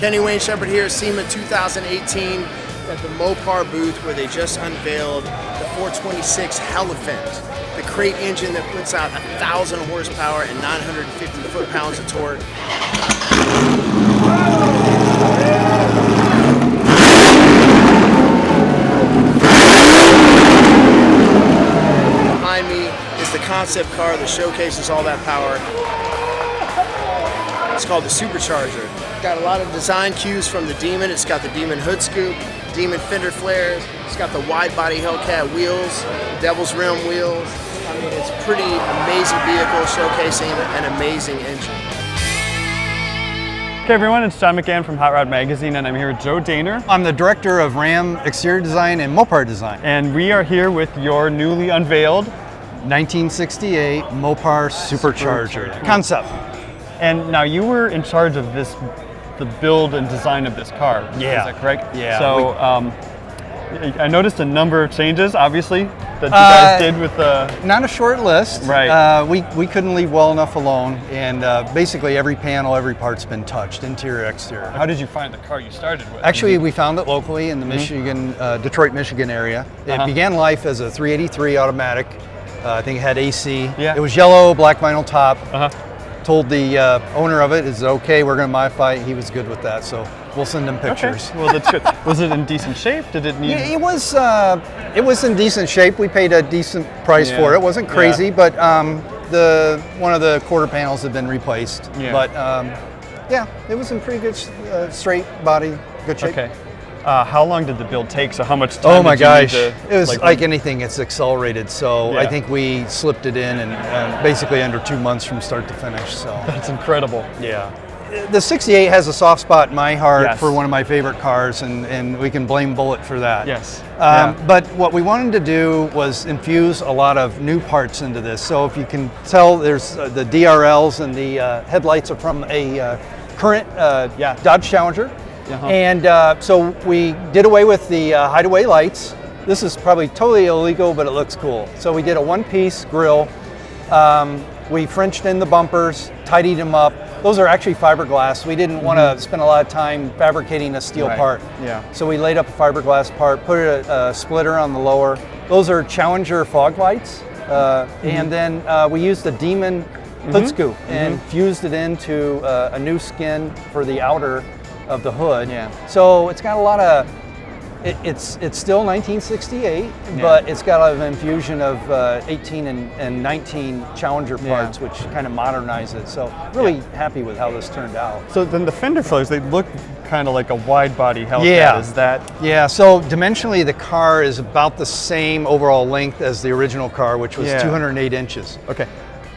Kenny Wayne Sheperd here at SEMA 2018 at the Mopar booth where they just unveiled the 426 Hellephant, the crate engine that puts out 1,000 horsepower and 950 foot-pounds of torque. Behind me is the concept car that showcases all that power. It's called the Super Charger. Got a lot of design cues from the Demon. It's got the Demon hood scoop, Demon fender flares. It's got the wide body Hellcat wheels, Devil's Rim wheels. I mean, it's a pretty amazing vehicle showcasing an amazing engine. Hey everyone, it's John McGann from Hot Rod Magazine, and I'm here with Joe Dahner. I'm the director of Ram exterior design and Mopar design. And we are here with your newly unveiled 1968 Mopar Super Charger Concept. And now you were in charge of this, the build and design of this car. Yeah. Is that correct? Yeah. So I noticed a number of changes, obviously, that you guys did with the... Not a short list. Right. We couldn't leave well enough alone, and basically every panel, every part's been touched, interior, exterior. How did you find the car you started with? Actually, we found it locally in the Michigan, Detroit, Michigan area. It began life as a 383 automatic. I think it had AC. Yeah. It was yellow, black vinyl top. Told the owner of it, is it okay, we're going to modify it. He was good with that, so we'll send him pictures. Okay. Well, that's good. Was it in decent shape? Did it need... Yeah, it was in decent shape. We paid a decent price for it. It wasn't crazy, but one of the quarter panels had been replaced. Yeah. But yeah, it was in pretty good, straight body, good shape. Okay. How long did the build take? So how much time Oh my did you gosh, need to, it was like anything, it's accelerated. So I think we slipped it in and basically under 2 months from start to finish. So That's incredible. yeah. The 68 has a soft spot in my heart Yes. for one of my favorite cars, and we can blame Bullet for that. Yes. But what we wanted to do was infuse a lot of new parts into this. So if you can tell, there's the DRLs and the headlights are from a current Dodge Challenger. And so we did away with the hideaway lights. This is probably totally illegal, but it looks cool. So we did a one-piece grille. We Frenched in the bumpers, tidied them up. Those are actually fiberglass. We didn't want to spend a lot of time fabricating a steel part. Yeah. So we laid up a fiberglass part, put a splitter on the lower. Those are Challenger fog lights. And then we used the Demon hood scoop and fused it into a new skin for the outer of the hood. Yeah. So it's got a lot of, it's still 1968, but it's got an infusion of 18 and 19 Challenger parts, which kind of modernize it. So really happy with how this turned out. So then the fender flares, they look kind of like a wide body Hellcat. Yeah. Is that? Yeah, so dimensionally the car is about the same overall length as the original car, which was 208 inches. Okay.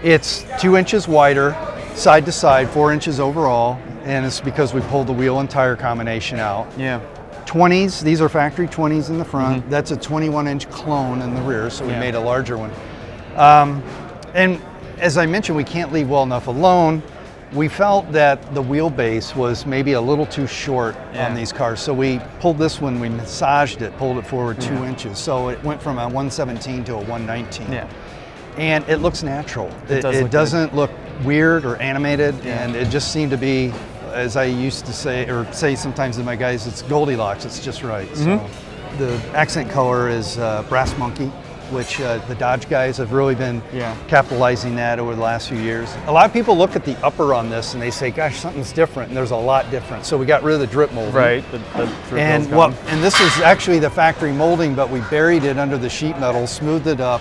It's 2 inches wider, side to side, 4 inches overall, and it's because we pulled the wheel and tire combination out. Yeah. 20s, these are factory 20s in the front. That's a 21-inch clone in the rear, so we made a larger one. And as I mentioned, we can't leave well enough alone. We felt that the wheelbase was maybe a little too short on these cars, so we pulled this one, we massaged it, pulled it forward 2 inches. So it went from a 117 to a 119. Yeah. And it looks natural. It doesn't look weird or animated, and it just seemed to be, as I used to say, or say sometimes to my guys, it's Goldilocks, it's just right. So the accent color is brass monkey, which the Dodge guys have really been capitalizing that over the last few years. A lot of people look at the upper on this and they say, gosh, something's different, and there's a lot different. So we got rid of the drip molding. Right, the drip and this is actually the factory molding, but we buried it under the sheet metal, smoothed it up,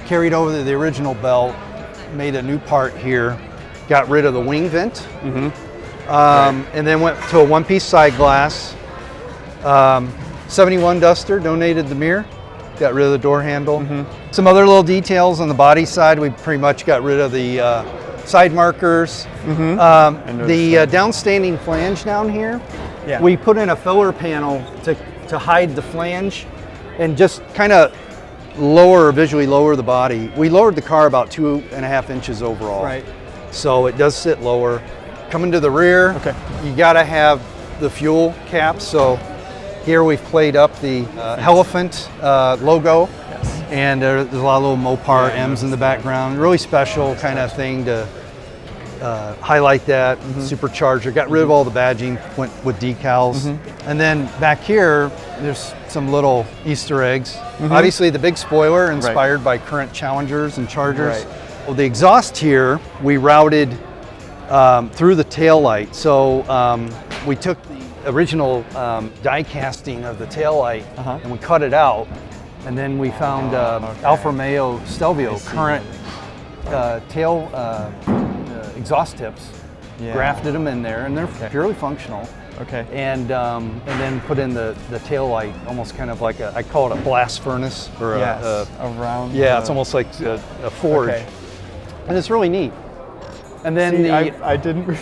carried over to the original belt, made a new part here, got rid of the wing vent, and then went to a one-piece side glass. 71 Duster donated the mirror, got rid of the door handle. Some other little details on the body side, we pretty much got rid of the side markers. The downstanding flange down here, we put in a filler panel to hide the flange and just kind of visually lower the body. We lowered the car about 2.5 inches overall. Right. So it does sit lower. Coming to the rear, you gotta have the fuel cap. So here we've played up the Hellephant logo. And there's a lot of little Mopar M's in the background. Really special kind of thing to highlight that, supercharger, got rid of all the badging, went with decals. And then back here, there's some little Easter eggs. Obviously the big spoiler inspired by current Challengers and Chargers. Well, the exhaust here, we routed through the tail light. So we took the original die casting of the tail light and we cut it out. And then we found Alfa Romeo Stelvio current tail exhaust tips, grafted them in there, and they're purely functional. Okay. And then put in the tail light, almost kind of like I call it a blast furnace or a round. Yeah, it's almost like a forge, and it's really neat. And then I didn't.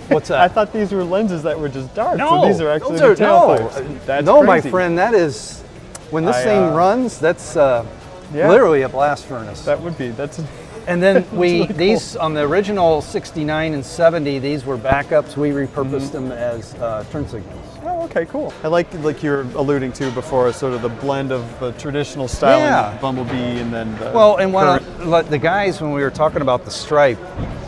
What's that? I thought these were lenses that were just dark. No, so these are actually the tailpipes. That's no, crazy. my friend, that is when this thing runs. That's literally a blast furnace. That would be. That's. And then really these on the original 69 and 70, these were backups. We repurposed them as turn signals. Oh, okay, cool. I like you were alluding to before, sort of the blend of the traditional styling of Bumblebee and then the the guys, when we were talking about the stripe,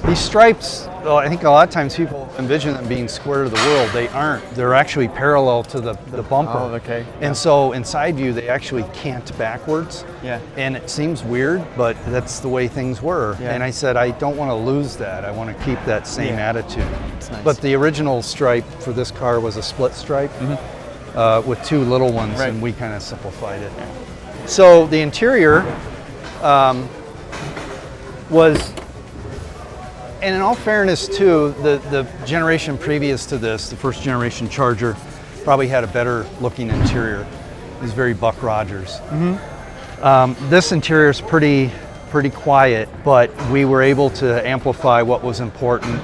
these stripes, well, I think a lot of times people envision them being square to the world. They aren't. They're actually parallel to the bumper. Oh, okay. And so in side view, they actually cant backwards. Yeah. And it seems weird, but that's the way things were. Yeah. And I said, I don't want to lose that. I want to keep that same attitude. That's nice. But the original stripe for this car was a split stripe with two little ones, and we kind of simplified it. So the interior was, and in all fairness too, the generation previous to this, the first generation Charger, probably had a better looking interior. It was very Buck Rogers. This interior is pretty quiet, but we were able to amplify what was important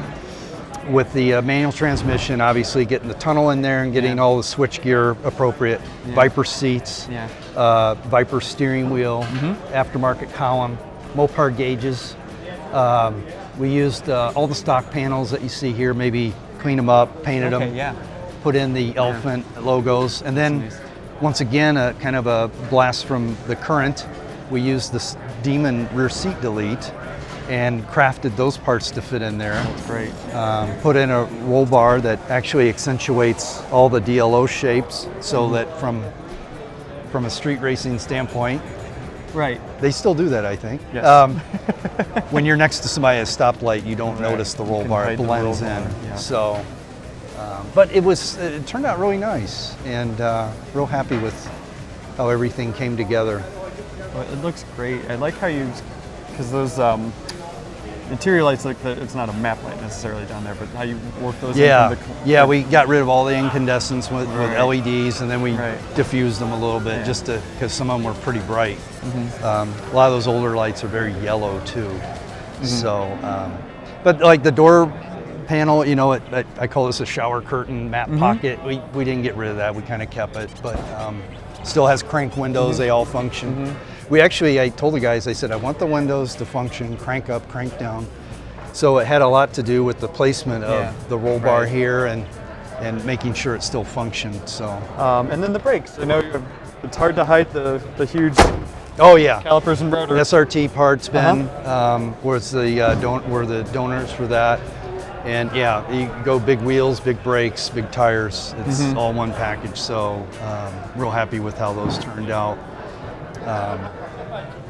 with the manual transmission, obviously getting the tunnel in there and getting all the switch gear appropriate, Viper seats, Viper steering wheel, aftermarket column, Mopar gauges. We used all the stock panels that you see here, maybe clean them up, painted them, put in the Hellephant logos, and then once again, kind of a blast from the current. We used this Demon rear seat delete and crafted those parts to fit in there. That's great. Put in a roll bar that actually accentuates all the DLO shapes, so that from a street racing standpoint, they still do that, I think. Yes. When you're next to somebody at a stoplight, you don't notice the roll bar; it blends in. So, but it turned out really nice, and real happy with how everything came together. Well, it looks great. I like how because those interior lights, it's not a map light necessarily down there, but how you work those in. We got rid of all the incandescents with LEDs, and then we diffused them a little bit just because some of them were pretty bright. A lot of those older lights are very yellow too. So, but like the door panel, I call this a shower curtain map pocket. We didn't get rid of that. We kind of kept it, but still has crank windows. They all function. I told the guys, I said, I want the windows to function, crank up, crank down. So it had a lot to do with the placement of the roll bar here and making sure it still functioned. So. And then the brakes. I know it's hard to hide the huge calipers and rotor. SRT parts bin was were the donors for that. And you go big wheels, big brakes, big tires. It's all one package. So real happy with how those turned out.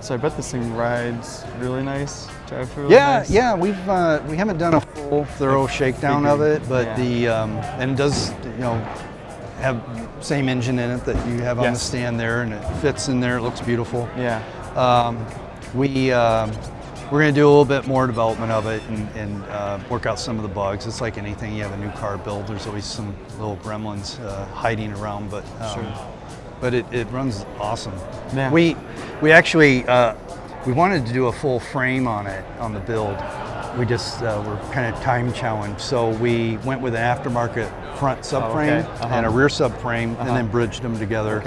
So I bet this thing rides really nice. Drives really nice. We haven't done a full, thorough shakedown of it, but and it does have same engine in it that you have on the stand there, and it fits in there. It looks beautiful. We're going to do a little bit more development of it and work out some of the bugs. It's like anything, you have a new car build, there's always some little gremlins hiding around, but but it runs awesome. Yeah. We actually we wanted to do a full frame on it on the build. We just were kind of time challenged, so we went with an aftermarket front subframe and a rear subframe, and then bridged them together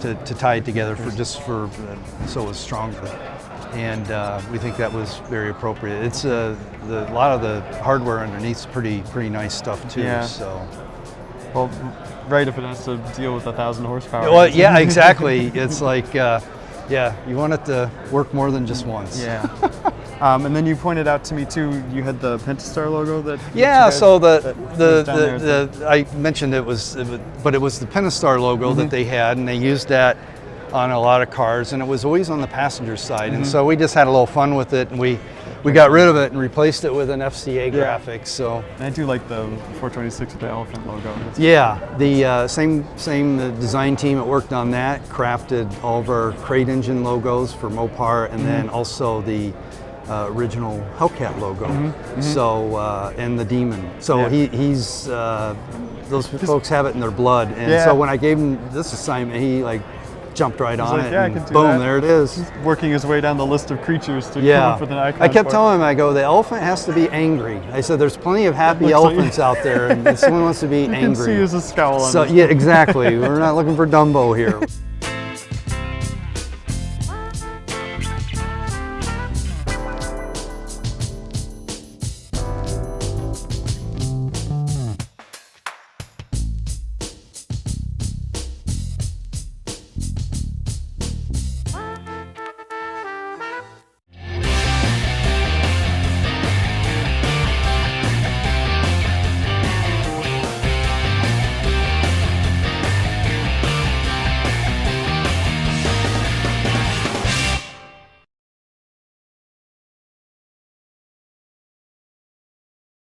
to tie it together so it was stronger. And we think that was very appropriate. It's a lot of the hardware underneath is pretty nice stuff too. So. Well, if it has to deal with 1,000 horsepower. Well, yeah, exactly. It's like, you want it to work more than just once. Yeah. And then you pointed out to me too, you had the Pentastar logo that. Yeah, so the I mentioned it was the Pentastar logo that they had, and they used that on a lot of cars, and it was always on the passenger side. And so we just had a little fun with it, and we got rid of it and replaced it with an FCA graphic. So and I do like the 426 with the Hellephant logo. The same design team that worked on that crafted all of our crate engine logos for Mopar, and then also the original Hellcat logo. So and the Demon. So he's those folks have it in their blood, and so when I gave him this assignment, he jumped right on it. I can do boom, that. there it is. He's working his way down the list of creatures to come up with an icon. I kept telling him, I go, the elephant has to be angry. I said, there's plenty of happy elephants out there, and this one wants to be angry. You can see there's a scowl on So this. yeah, exactly. We're not looking for Dumbo here.